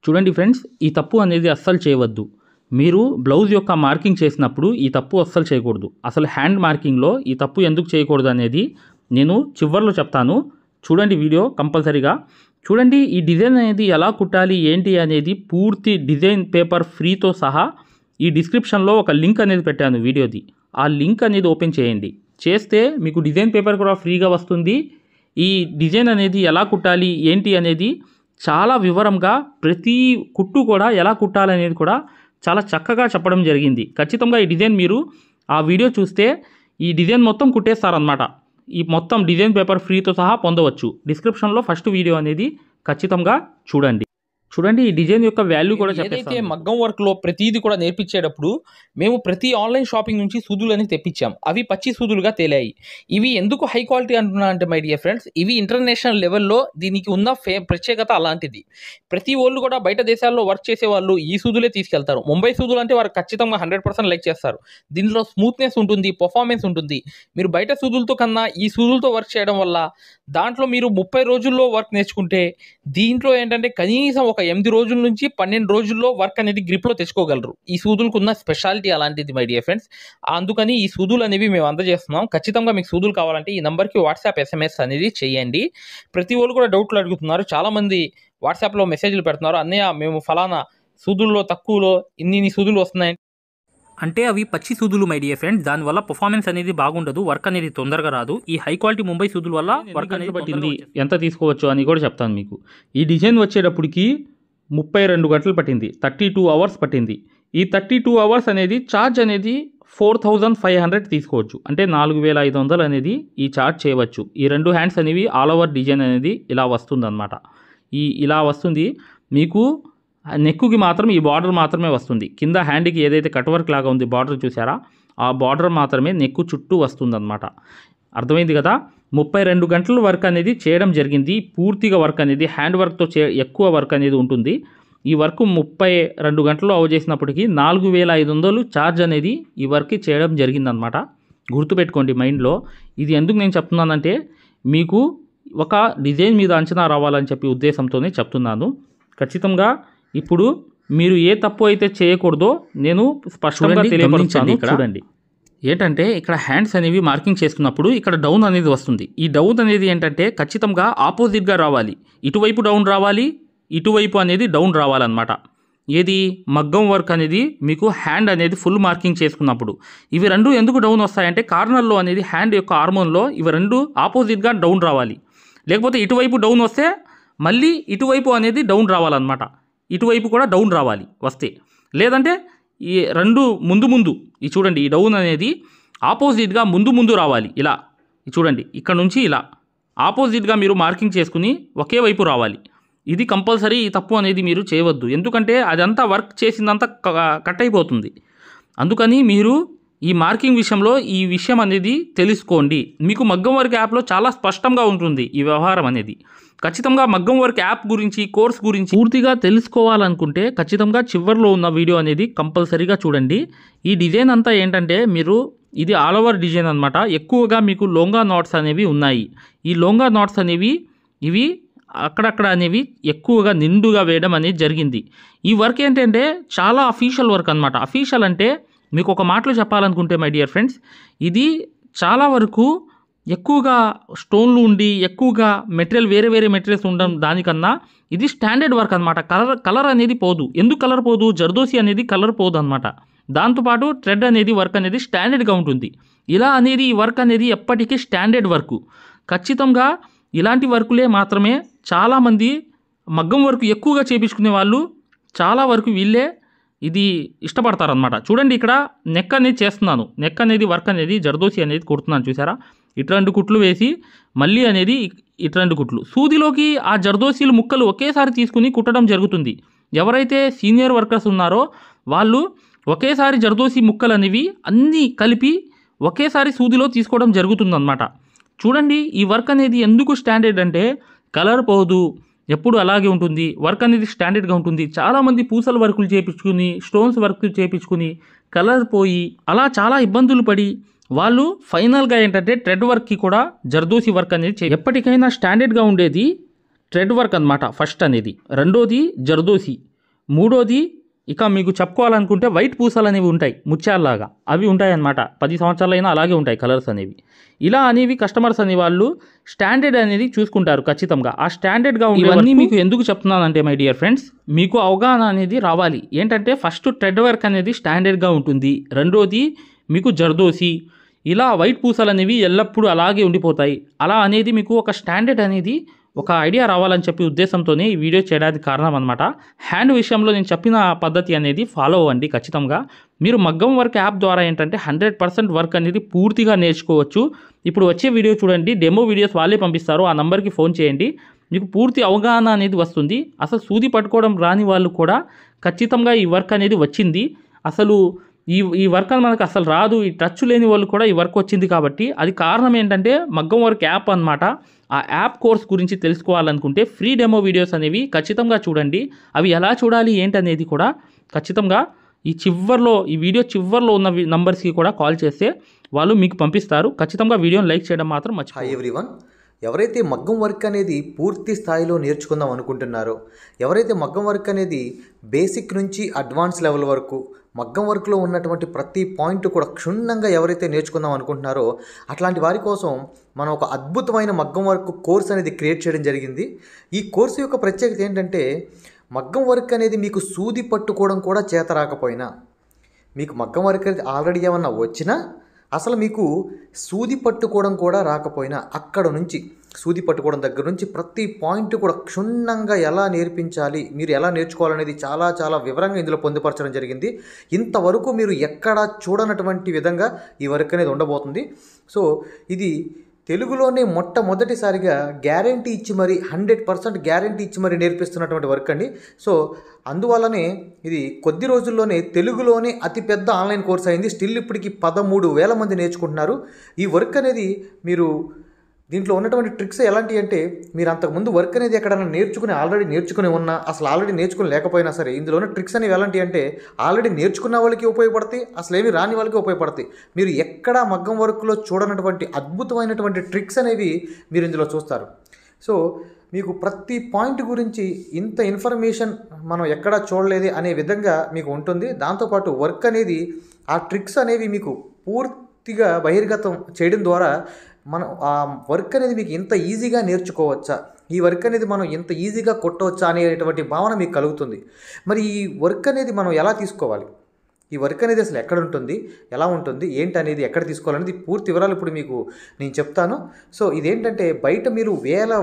చూడండి ఫ్రెండ్స్, ఈ తప్పు అనేది అస్సలు చేయవద్దు. మీరు బ్లౌజ్ యొక్క మార్కింగ్ చేసినప్పుడు ఈ తప్పు అస్సలు చేయకూడదు. అసలు హ్యాండ్ మార్కింగ్లో ఈ తప్పు ఎందుకు చేయకూడదు అనేది నేను చివర్లో చెప్తాను. చూడండి వీడియో కంపల్సరీగా చూడండి. ఈ డిజైన్ అనేది ఎలా కుట్టాలి ఏంటి అనేది పూర్తి డిజైన్ పేపర్ ఫ్రీతో సహా ఈ డిస్క్రిప్షన్లో ఒక లింక్ అనేది పెట్టాను వీడియోది. ఆ లింక్ అనేది ఓపెన్ చేయండి. చేస్తే మీకు డిజైన్ పేపర్ కూడా ఫ్రీగా వస్తుంది. ఈ డిజైన్ అనేది ఎలా కుట్టాలి ఏంటి అనేది చాలా వివరంగా ప్రతి కుట్టు కూడా ఎలా కుట్టాలనేది కూడా చాలా చక్కగా చెప్పడం జరిగింది. ఖచ్చితంగా ఈ డిజైన్ మీరు ఆ వీడియో చూస్తే ఈ డిజైన్ మొత్తం కుట్టేస్తారనమాట. ఈ మొత్తం డిజైన్ పేపర్ ఫ్రీతో సహా పొందవచ్చు. డిస్క్రిప్షన్లో ఫస్ట్ వీడియో అనేది ఖచ్చితంగా చూడండి. ఈ డిజైన్ యొక్క వాల్యూ కూడా ఏదైతే మగ్గం వర్క్లో ప్రతిదీ కూడా నేర్పించేటప్పుడు మేము ప్రతి ఆన్లైన్ షాపింగ్ నుంచి సూదులు అనేది తెప్పించాం. అవి పచ్చి సూదులుగా తేలాయి. ఇవి ఎందుకు హై క్వాలిటీ అంటున్నా అంటే మై డియర్ ఫ్రెండ్స్, ఇవి ఇంటర్నేషనల్ లెవెల్లో దీనికి ఉన్న ప్రత్యేకత అలాంటిది. ప్రతి వాళ్ళు కూడా బయట దేశాల్లో వర్క్ చేసే వాళ్ళు ఈ సూదులే తీసుకెళ్తారు. ముంబై సూదులు అంటే వారు ఖచ్చితంగా 100% లైక్ చేస్తారు. దీనిలో స్మూత్నెస్ ఉంటుంది, పర్ఫార్మెన్స్ ఉంటుంది. మీరు బయట సూదులతో కన్నా ఈ సూదులతో వర్క్ చేయడం వల్ల దాంట్లో మీరు 30 రోజుల్లో వర్క్ నేర్చుకుంటే దీంట్లో ఏంటంటే కనీసం ఒక 8 రోజుల నుంచి 12 రోజుల్లో వర్క్ అనేది గ్రిప్లో తెచ్చుకోగలరు. ఈ సూదులకు ఉన్న స్పెషాలిటీ అలాంటిది మై డియర్ ఫ్రెండ్స్. అందుకని ఈ సూదులు అనేవి మేము అందజేస్తున్నాం. ఖచ్చితంగా మీకు సూదులు కావాలంటే ఈ నెంబర్కి వాట్సాప్ SMS అనేది చేయండి. ప్రతి వాళ్ళు కూడా డౌట్లు అడుగుతున్నారు. చాలామంది వాట్సాప్లో మెసేజ్లు పెడుతున్నారు, అన్నయ్య మేము ఫలానా సూదుల్లో తక్కువలో ఇన్ని సూదులు వస్తున్నాయి అంటే అవి పచ్చి సూదులు మై డియర్ ఫ్రెండ్స్. దానివల్ల పర్ఫార్మెన్స్ అనేది బాగుండదు, వర్క్ అనేది తొందరగా రాదు. ఈ హై క్వాలిటీ ముంబై సూదుల వల్ల వర్క్ అనేది పట్టింది, ఎంత తీసుకోవచ్చు అని కూడా చెప్తాను మీకు. ఈ డిజైన్ వచ్చేటప్పటికి 32 గంటలు పట్టింది, 32 అవర్స్ పట్టింది. ఈ 32 అవర్స్ అనేది ఛార్జ్ అనేది 4500 తీసుకోవచ్చు. అంటే 4500 అనేది ఈ ఛార్జ్ చేయవచ్చు. ఈ 2 హ్యాండ్స్ అనేవి ఆల్ ఓవర్ డిజైన్ అనేది ఇలా వస్తుంది అనమాట. ఇలా వస్తుంది మీకు. నెక్కుకి మాత్రం ఈ బార్డర్ మాత్రమే వస్తుంది. కింద హ్యాండ్కి ఏదైతే కట్ వర్క్ లాగా ఉంది బార్డర్ చూసారా, ఆ బార్డర్ మాత్రమే నెక్కు చుట్టూ వస్తుంది అనమాట. అర్థమైంది కదా. 32 గంటల వర్క్ అనేది చేయడం జరిగింది. పూర్తిగా వర్క్ అనేది హ్యాండ్ వర్క్తో ఎక్కువ వర్క్ అనేది ఉంటుంది. ఈ వర్క్ 32 గంటల్లో అవజేసినప్పటికీ 4500 ఛార్జ్ అనేది ఈ వర్క్ చేయడం జరిగిందనమాట. గుర్తుపెట్టుకోండి మైండ్లో. ఇది ఎందుకు నేను చెప్తున్నానంటే మీకు ఒక డిజైన్ మీద అంచనా రావాలని చెప్పి ఉద్దేశంతోనే చెప్తున్నాను. ఖచ్చితంగా ఇప్పుడు మీరు ఏ తప్పు అయితే చేయకూడదో నేను స్పష్టంగా తెలియపరుస్తాను. చూడండి ఏంటంటే ఇక్కడ హ్యాండ్స్ అనేవి మార్కింగ్ చేసుకున్నప్పుడు ఇక్కడ డౌన్ అనేది వస్తుంది. ఈ డౌన్ అనేది ఏంటంటే ఖచ్చితంగా ఆపోజిట్గా రావాలి. ఇటువైపు డౌన్ రావాలి, ఇటువైపు అనేది డౌన్ రావాలన్నమాట. ఏది మగ్గం వర్క్ అనేది మీకు హ్యాండ్ అనేది ఫుల్ మార్కింగ్ చేసుకున్నప్పుడు ఇవి రెండు ఎందుకు డౌన్ వస్తాయంటే కార్నర్లో అనేది హ్యాండ్ యొక్క హార్మోన్లో ఇవి రెండు ఆపోజిట్గా డౌన్ రావాలి. లేకపోతే ఇటువైపు డౌన్ వస్తే మళ్ళీ ఇటువైపు అనేది డౌన్ రావాలన్నమాట. ఇటువైపు కూడా డౌన్ రావాలి వస్తే. లేదంటే ఈ రెండు ముందు ఈ చూడండి, ఈ డౌన్ అనేది ఆపోజిట్గా ముందు రావాలి. ఇలా చూడండి, ఇక్కడ నుంచి ఇలా ఆపోజిట్గా మీరు మార్కింగ్ చేసుకుని ఒకే వైపు రావాలి. ఇది కంపల్సరీ. ఈ తప్పు అనేది మీరు చేయవద్దు. ఎందుకంటే అదంతా వర్క్ చేసిందంతా కట్ అయిపోతుంది. అందుకని మీరు ఈ మార్కింగ్ విషయంలో ఈ విషయం అనేది తెలుసుకోండి. మీకు మగ్గం వర్క్ యాప్లో చాలా స్పష్టంగా ఉంటుంది ఈ వ్యవహారం అనేది. ఖచ్చితంగా మగ్గం వర్క్ యాప్ గురించి, కోర్స్ గురించి పూర్తిగా తెలుసుకోవాలనుకుంటే ఖచ్చితంగా చివర్లో ఉన్న వీడియో అనేది కంపల్సరీగా చూడండి. ఈ డిజైన్ అంతా ఏంటంటే మీరు ఇది ఆల్ ఓవర్ డిజైన్ అనమాట. ఎక్కువగా మీకు లోంగా నాట్స్ అనేవి ఉన్నాయి. ఈ లోంగా నాట్స్ అనేవి ఇవి అక్కడక్కడ అనేవి ఎక్కువగా నిండుగా వేయడం అనేది జరిగింది. ఈ వర్క్ ఏంటంటే చాలా అఫీషియల్ వర్క్ అనమాట. అఫీషియల్ అంటే మీకు ఒక మాటలో చెప్పాలనుకుంటే మై డియర్ ఫ్రెండ్స్, ఇది చాలా వరకు ఎక్కువగా స్టోన్లు ఉండి ఎక్కువగా మెటీరియల్ వేరే మెటీరియల్స్ ఉండడం దానికన్నా ఇది స్టాండర్డ్ వర్క్ అనమాట. కలర్ అనేది పోదు. ఎందుకు కలర్ పోదు? జర్దోసి అనేది కలర్ పోదు అనమాట. దాంతోపాటు థ్రెడ్ అనేది వర్క్ అనేది స్టాండర్డ్గా ఉంటుంది. ఇలా అనేది ఈ వర్క్ అనేది ఎప్పటికీ స్టాండర్డ్ వర్క్. ఖచ్చితంగా ఇలాంటి వర్కులే మాత్రమే చాలామంది మగ్గం వర్క్ ఎక్కువగా చేయించుకునే వాళ్ళు చాలా వరకు వీళ్ళే ఇది ఇష్టపడతారనమాట. చూడండి ఇక్కడ నెక్ అనేది చేస్తున్నాను. నెక్ అనేది వర్క్ అనేది జర్దోసి అనేది కుడుతున్నాను చూసారా. ఇట్లాంటి కుట్లు వేసి మళ్ళీ అనేది ఇట్లాంటి కుట్లు సూదిలోకి ఆ జర్దోసీలు ముక్కలు ఒకేసారి తీసుకుని కుట్టడం జరుగుతుంది. ఎవరైతే సీనియర్ వర్కర్స్ ఉన్నారో వాళ్ళు ఒకేసారి జర్దోసి ముక్కలు అనేవి అన్నీ కలిపి ఒకేసారి సూదిలో తీసుకోవడం జరుగుతుందన్నమాట. చూడండి ఈ వర్క్ అనేది ఎందుకు స్టాండర్డ్ అంటే కలర్ పోదు, ఎప్పుడు అలాగే ఉంటుంది. వర్క్ అనేది స్టాండర్డ్గా ఉంటుంది. చాలామంది పూసల వర్కులు చేయించుకుని, స్టోన్స్ వర్క్ చేయించుకుని కలర్ పోయి అలా చాలా ఇబ్బందులు పడి వాళ్ళు ఫైనల్గా ఏంటంటే థ్రెడ్ వర్క్కి కూడా జర్దోసి వర్క్ అనేది ఎప్పటికైనా స్టాండర్డ్గా ఉండేది థ్రెడ్ వర్క్ అనమాట ఫస్ట్ అనేది. రెండోది జర్దోసి. మూడోది ఇక మీకు చెప్పుకోవాలనుకుంటే వైట్ పూసలు అనేవి ఉంటాయి ముత్యాలలాగా, అవి ఉంటాయి అన్నమాట. 10 సంవత్సరాలైనా అలాగే ఉంటాయి కలర్స్ అనేవి. ఇలా అనేవి కస్టమర్స్ అనే వాళ్ళు స్టాండర్డ్ అనేది చూసుకుంటారు ఖచ్చితంగా. ఆ స్టాండర్డ్గా ఉండేవన్నీ మీకు ఎందుకు చెప్తున్నానంటే మై డియర్ ఫ్రెండ్స్, మీకు అవగాహన అనేది రావాలి. ఏంటంటే ఫస్ట్ థ్రెడ్ వర్క్ అనేది స్టాండర్డ్గా ఉంటుంది. రెండోది మీకు జర్దోసి, ఇలా వైట్ పూసలు అనేవి ఎల్లప్పుడూ అలాగే ఉండిపోతాయి. అలా అనేది మీకు ఒక స్టాండర్డ్ అనేది ఒక ఐడియా రావాలని చెప్పి ఉద్దేశంతోనే ఈ వీడియో చేయడానికి కారణం అనమాట. హ్యాండ్ విషయంలో నేను చెప్పిన పద్ధతి అనేది ఫాలో అవ్వండి ఖచ్చితంగా. మీరు మగ్గం వర్క్ యాప్ ద్వారా ఏంటంటే 100% వర్క్ అనేది పూర్తిగా నేర్చుకోవచ్చు. ఇప్పుడు వచ్చే వీడియో చూడండి, డెమో వీడియోస్ వాళ్ళే పంపిస్తారు. ఆ నెంబర్కి ఫోన్ చేయండి, మీకు పూర్తి అవగాహన అనేది వస్తుంది. అసలు సూది పట్టుకోవడం రాని వాళ్ళు కూడా ఖచ్చితంగా ఈ వర్క్ అనేది వచ్చింది. అసలు ఈ వర్క్ అని మనకు అసలు రాదు, ఈ టచ్ లేని వాళ్ళు కూడా ఈ వర్క్ వచ్చింది. కాబట్టి అది కారణం ఏంటంటే మగ్గం వర్క్ యాప్ అనమాట. ఆ యాప్ కోర్స్ గురించి తెలుసుకోవాలనుకుంటే ఫ్రీ డెమో వీడియోస్ అనేవి ఖచ్చితంగా చూడండి. అవి ఎలా చూడాలి ఏంటనేది కూడా ఖచ్చితంగా ఈ వీడియో చివర్లో ఉన్న నంబర్స్కి కూడా కాల్ చేస్తే వాళ్ళు మీకు పంపిస్తారు. ఖచ్చితంగా వీడియోని లైక్ చేయడం మాత్రం మర్చిపోకండి. హాయ్ ఎవ్రీవన్, ఎవరైతే మగ్గం వర్క్ అనేది పూర్తి స్థాయిలో నేర్చుకుందాం అనుకుంటున్నారో, ఎవరైతే మగ్గం వర్క్ అనేది బేసిక్ నుంచి అడ్వాన్స్ లెవెల్ వరకు మగ్గం వర్క్లో ఉన్నటువంటి ప్రతి పాయింట్ కూడా క్షుణ్ణంగా ఎవరైతే నేర్చుకుందాం అనుకుంటున్నారో అట్లాంటి వారి కోసం మనం ఒక అద్భుతమైన మగ్గం వర్క్ కోర్స్ అనేది క్రియేట్ చేయడం జరిగింది. ఈ కోర్సు యొక్క ప్రత్యేకత ఏంటంటే, మగ్గం వర్క్ అనేది మీకు సూది పట్టుకోవడం కూడా చేత రాకపోయినా, మీకు మగ్గం వర్క్ అనేది ఆల్రెడీ ఏమన్నా వచ్చినా, అసలు మీకు సూది పట్టుకోవడం కూడా రాకపోయినా, అక్కడ నుంచి సూది పట్టుకోవడం దగ్గర నుంచి ప్రతి పాయింట్ కూడా క్షుణ్ణంగా ఎలా నేర్పించాలి, మీరు ఎలా నేర్చుకోవాలనేది చాలా చాలా వివరంగా ఇందులో పొందుపరచడం జరిగింది. ఇంతవరకు మీరు ఎక్కడా చూడనటువంటి విధంగా ఈ వర్క్ అనేది ఉండబోతుంది. సో ఇది తెలుగులోనే మొట్టమొదటిసారిగా గ్యారంటీ ఇచ్చి మరి 100% గ్యారంటీ ఇచ్చి మరి నేర్పిస్తున్నటువంటి వర్క్ అండి. సో అందువల్లనే ఇది కొద్ది రోజుల్లోనే తెలుగులోనే అతిపెద్ద ఆన్లైన్ కోర్స్ అయింది. స్టిల్ ఇప్పటికి 13,000 మంది నేర్చుకుంటున్నారు. ఈ వర్క్ అనేది మీరు దీంట్లో ఉన్నటువంటి ట్రిక్స్ ఎలాంటి అంటే, మీరు అంతకుముందు వర్క్ అనేది ఎక్కడైనా ఆల్రెడీ నేర్చుకుని ఉన్నా, అసలు ఆల్రెడీ నేర్చుకుని లేకపోయినా సరే, ఇందులో ఉన్న ట్రిక్స్ అనేవి ఎలాంటి అంటే ఆల్రెడీ నేర్చుకున్న వాళ్ళకి ఉపయోగపడతాయి, అసలు ఏమి రాని వాళ్ళకి ఉపయోగపడతాయి. మీరు ఎక్కడా మగ్గం వర్క్లో చూడనటువంటి అద్భుతమైనటువంటి ట్రిక్స్ అనేవి మీరు ఇందులో చూస్తారు. సో మీకు ప్రతి పాయింట్ గురించి ఇంత ఇన్ఫర్మేషన్ మనం ఎక్కడా చూడలేదు అనే విధంగా మీకు ఉంటుంది. దాంతోపాటు వర్క్ అనేది ఆ ట్రిక్స్ అనేవి మీకు పూర్తిగా బహిర్గతం చేయడం ద్వారా మనం ఆ వర్క్ అనేది మీకు ఇంత ఈజీగా నేర్చుకోవచ్చా, ఈ వర్క్ అనేది మనం ఇంత ఈజీగా కొట్టవచ్చా అనేటువంటి భావన మీకు కలుగుతుంది. మరి ఈ వర్క్ అనేది మనం ఎలా తీసుకోవాలి, ఈ వర్క్ అనేది అసలు ఎక్కడ ఉంటుంది, ఎలా ఉంటుంది, ఏంటి అనేది ఎక్కడ తీసుకోవాలనేది పూర్తి వివరాలు ఇప్పుడు మీకు నేను చెప్తాను. సో ఇదేంటంటే, బయట మీరు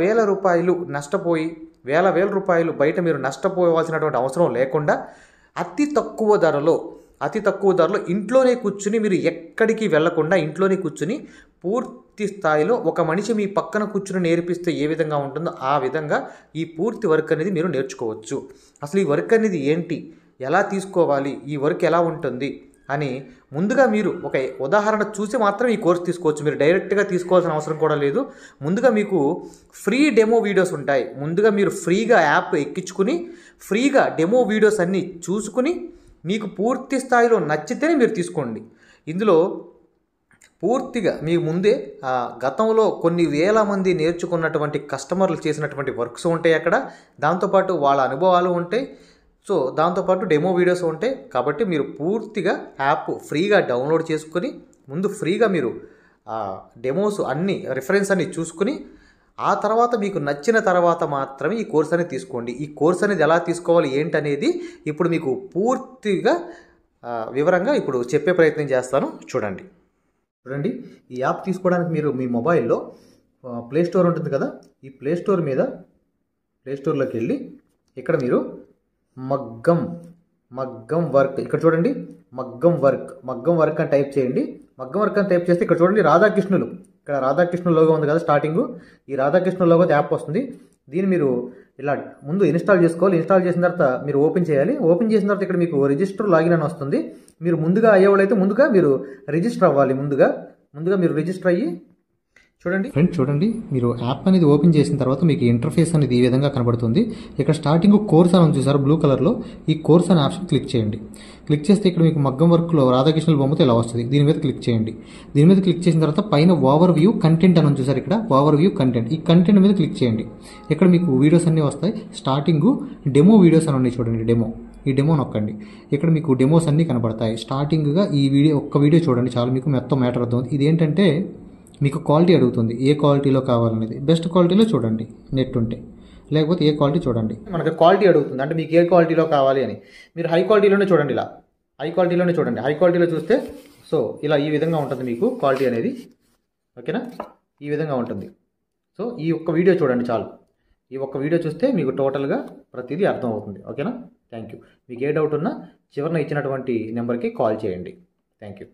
వేల రూపాయలు నష్టపోయి వేల రూపాయలు బయట మీరు నష్టపోవాల్సినటువంటి అవసరం లేకుండా అతి తక్కువ ధరలో ఇంట్లోనే కూర్చుని, మీరు ఎక్కడికి వెళ్లకుండా ఇంట్లోనే కూర్చుని పూర్తి స్థాయిలో ఒక మనిషి మీ పక్కన కూర్చుని నేర్పిస్తే ఏ విధంగా ఉంటుందో ఆ విధంగా ఈ పూర్తి వర్క్ అనేది మీరు నేర్చుకోవచ్చు. అసలు ఈ వర్క్ అనేది ఏంటి, ఎలా తీసుకోవాలి, ఈ వర్క్ ఎలా ఉంటుంది అని ముందుగా మీరు ఒక ఉదాహరణ చూసి మాత్రం ఈ కోర్స్ తీసుకోవచ్చు. మీరు డైరెక్ట్గా తీసుకోవాల్సిన అవసరం కూడా లేదు. ముందుగా మీకు ఫ్రీ డెమో వీడియోస్ ఉంటాయి. ముందుగా మీరు ఫ్రీగా యాప్ ఎక్కించుకుని ఫ్రీగా డెమో వీడియోస్ అన్నీ చూసుకుని మీకు పూర్తి స్థాయిలో నచ్చితేనే మీరు తీసుకోండి. ఇందులో పూర్తిగా మీ ముందే గతంలో కొన్ని వేల మంది నేర్చుకున్నటువంటి కస్టమర్లు చేసినటువంటి వర్క్స్ ఉంటాయి అక్కడ. దాంతోపాటు వాళ్ళ అనుభవాలు ఉంటాయి. సో దాంతోపాటు డెమో వీడియోస్ ఉంటాయి. కాబట్టి మీరు పూర్తిగా యాప్ ఫ్రీగా డౌన్లోడ్ చేసుకొని ముందు ఫ్రీగా మీరు డెమోస్ అన్నీ రిఫరెన్స్ అన్నీ చూసుకుని ఆ తర్వాత మీకు నచ్చిన తర్వాత మాత్రమే ఈ కోర్స్ అనేది తీసుకోండి. ఈ కోర్స్ అనేది ఎలా తీసుకోవాలి ఏంటనేది ఇప్పుడు మీకు పూర్తిగా వివరంగా ఇప్పుడు చెప్పే ప్రయత్నం చేస్తాను. చూడండి, ఈ యాప్ తీసుకోవడానికి మీరు మీ మొబైల్లో ప్లే స్టోర్ ఉంటుంది కదా, ఈ ప్లే స్టోర్లోకి వెళ్ళి ఇక్కడ మీరు మగ్గం వర్క్, ఇక్కడ చూడండి మగ్గం వర్క్ అని టైప్ చేయండి. మగ్గం వర్క్ అని టైప్ చేస్తే ఇక్కడ చూడండి ఇక్కడ రాధాకృష్ణ లోగో ఉంది కదా స్టార్టింగ్, ఈ రాధాకృష్ణ లోగో యాప్ వస్తుంది. దీన్ని మీరు ఇలా ముందు ఇన్స్టాల్ చేసుకోవాలి. ఇన్స్టాల్ చేసిన తర్వాత మీరు ఓపెన్ చేయాలి. ఓపెన్ చేసిన తర్వాత ఇక్కడ మీకు రిజిస్టర్ లాగిన్ అని వస్తుంది. మీరు ముందుగా అయ్యేవాళ్ళైతే ముందుగా మీరు రిజిస్టర్ అవ్వాలి. ముందుగా మీరు రిజిస్టర్ అయ్యి చూడండి మీరు యాప్ అనేది ఓపెన్ చేసిన తర్వాత మీకు ఇంటర్ఫేస్ అనేది ఈ విధంగా కనబడుతుంది. ఇక్కడ స్టార్టింగ్ కోర్స్ అని చూసారు బ్లూ కలర్లో, ఈ కోర్స్ అనే ఆప్షన్ క్లిక్ చేయండి. క్లిక్ చేస్తే ఇక్కడ మీకు మగ్గం వర్క్లో రాధాకృష్ణుల బొమ్మతో ఇలా వస్తుంది. దీని మీద క్లిక్ చేయండి. దీని మీద క్లిక్ చేసిన తర్వాత పైన ఓవర్ వ్యూ కంటెంట్ అని చూసారు, ఇక్కడ ఓవర్ వ్యూ కంటెంట్, ఈ కంటెంట్ మీద క్లిక్ చేయండి. ఇక్కడ మీకు వీడియోస్ అన్నీ వస్తాయి. స్టార్టింగ్ డెమో వీడియోస్ అని ఉన్నాయి చూడండి, ఈ డెమో నొక్కండి. ఇక్కడ మీకు డెమోస్ అన్నీ కనబడతాయి. స్టార్టింగ్గా ఈ వీడియో ఒక్క వీడియో చూడండి చాలు, మీకు మొత్తం మ్యాటర్ అవుతుంది. ఇదేంటంటే మీకు క్వాలిటీ అడుగుతుంది, ఏ క్వాలిటీలో కావాలనేది. బెస్ట్ క్వాలిటీలో చూడండి నెట్ ఉంటే, లేకపోతే ఏ క్వాలిటీ చూడండి. మనకి క్వాలిటీ అడుగుతుంది, అంటే మీకు ఏ క్వాలిటీలో కావాలి అని. మీరు హై క్వాలిటీలోనే చూడండి, ఇలా హై క్వాలిటీలోనే చూడండి. హై క్వాలిటీలో చూస్తే సో ఇలా ఈ విధంగా ఉంటుంది మీకు క్వాలిటీ అనేది, ఓకేనా? ఈ విధంగా ఉంటుంది. సో ఈ ఒక్క వీడియో చూడండి చాలు. ఈ ఒక్క వీడియో చూస్తే మీకు టోటల్గా ప్రతిదీ అర్థం అవుతుంది, ఓకేనా? Thank you. మీకు ఏ డౌట్ ఉన్నా చివరిన ఇచ్చినటువంటి నెంబర్కి కాల్ చేయండి. Thank you.